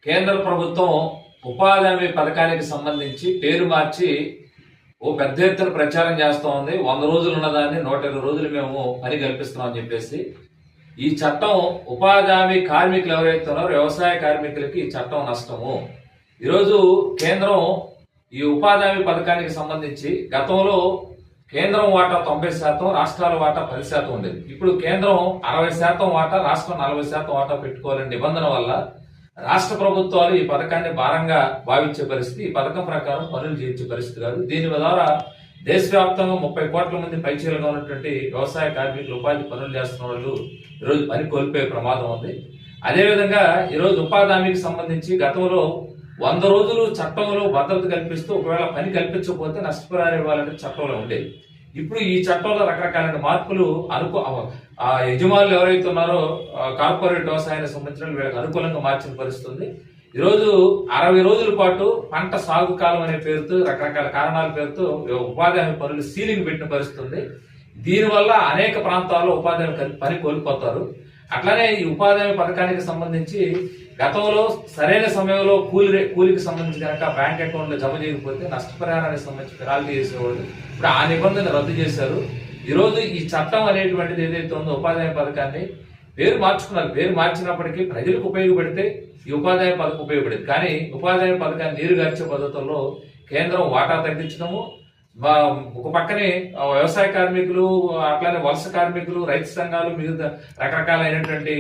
కేంద్ర ప్రభుత్వం ఉపాధి హామీ పథకానికి సంబంధించి పేరు మార్చి ఓ పెద్ద ఎత్తున ప్రచారం చేస్తూ ఉంది. 100 రోజులు ఉన్నదాన్ని 120 రోజులు మేము పని కల్పిస్తున్నామని చెప్పేసి ఈ చట్టం ఉపాధి హామీ కార్మికులు ఎవరైతే ఉన్నారో వ్యవసాయ కార్మికులకి ఈ చట్టం నష్టము. ఈరోజు కేంద్రం ఈ ఉపాధి హామీ పథకానికి సంబంధించి గతంలో కేంద్రం వాటా 90%, రాష్ట్రాల వాటా 10% ఉండేది. ఇప్పుడు కేంద్రం 60% వాటా, రాష్ట్రం 40% వాటా పెట్టుకోవాలనే నిబంధన వల్ల రాష్ట్ర ప్రభుత్వాలు ఈ పథకాన్ని భారంగా భావించే పరిస్థితి, ఈ పథకం ప్రకారం పనులు చేయించే పరిస్థితి కాదు. దీని ద్వారా దేశవ్యాప్తంగా 30 కోట్ల మంది పైచీలుగా ఉన్నటువంటి వ్యవసాయ కార్మికులు ఉపాధి పనులు చేస్తున్న వాళ్ళు ఈరోజు పని కోల్పోయే ప్రమాదం ఉంది. అదేవిధంగా ఈరోజు ఉపాధి హామీకి సంబంధించి గతంలో 100 రోజులు చట్టంలో భద్రత కల్పిస్తూ ఒకవేళ పని కల్పించకపోతే నష్టపరిహారం ఇవ్వాలంటే చట్టంలో ఉండేది. ఇప్పుడు ఈ చట్టంలో రకరకాలైన మార్పులు యజమానులు ఎవరైతే ఉన్నారో కార్పొరేట్ వ్యవసాయానికి సంబంధించిన వీళ్ళకి అనుకూలంగా మార్చిన పరిస్థితుంది. ఈరోజు 60 రోజుల పాటు పంట సాగు కాలం అనే పేరుతో రకరకాల కారణాల పేరుతో ఉపాధి హామీ పనులు సీలింగ్ పెట్టిన పరిస్థితుంది. దీనివల్ల అనేక ప్రాంతాల్లో ఉపాధి హామీ పని కోల్పోతారు. అట్లానే ఈ ఉపాధి హామీ పథకానికి సంబంధించి గతంలో సరైన సమయంలో కూలికి సంబంధించి కనుక బ్యాంక్ అకౌంట్ లో జమ చేయకపోతే నష్టపరిహారానికి సంబంధించి పెనాల్టీ చేసేవాళ్ళు. ఇప్పుడు ఆ నిబంధన రద్దు చేశారు. ఈ రోజు ఈ చట్టం అనేటువంటిది ఏదైతే ఉందో ఉపాధి హామీ పథకాన్ని పేరు మార్చుకున్నారు. పేరు మార్చినప్పటికీ ప్రజలకు ఉపయోగపడితే ఈ ఉపాధి హామీ పథకం ఉపయోగపడేది. కానీ ఉపాధి హామీ పథకాన్ని నీరుగార్చే పద్ధతుల్లో కేంద్రం వాటా తగ్గించడము, ఒక పక్కనే వ్యవసాయ కార్మికులు, అట్లానే వలస కార్మికులు, రైతు సంఘాలు, మిగతా రకరకాలైనటువంటి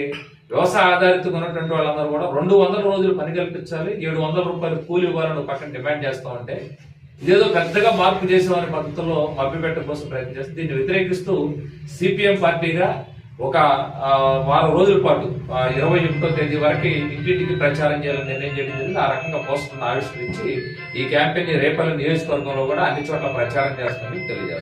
వ్యవసాయ ఆధారితంగా ఉన్నటువంటి వాళ్ళందరూ కూడా 200 రోజులు పని కల్పించాలి, 700 రూపాయలు కూలి ఇవ్వాలని పక్కన డిమాండ్ చేస్తూ ఉంటే ఇదేదో పెద్దగా మార్పు చేసేవారి పద్ధతుల్లో మభ్యపెట్టడం కోసం ప్రయత్నం చేస్తుంది. దీన్ని వ్యతిరేకిస్తూ సిపిఎం పార్టీగా ఒక వారం రోజుల పాటు 21వ తేదీ వరకు ఇంటింటికి ప్రచారం చేయాలని నిర్ణయం చేయడం జరిగింది. ఆ రకంగా పోస్టర్ను ఆవిష్కరించి ఈ క్యాంపెయిన్ రేపల్లి నియోజకవర్గంలో కూడా అన్ని చోట్ల ప్రచారం చేస్తామని తెలియజేస్తారు.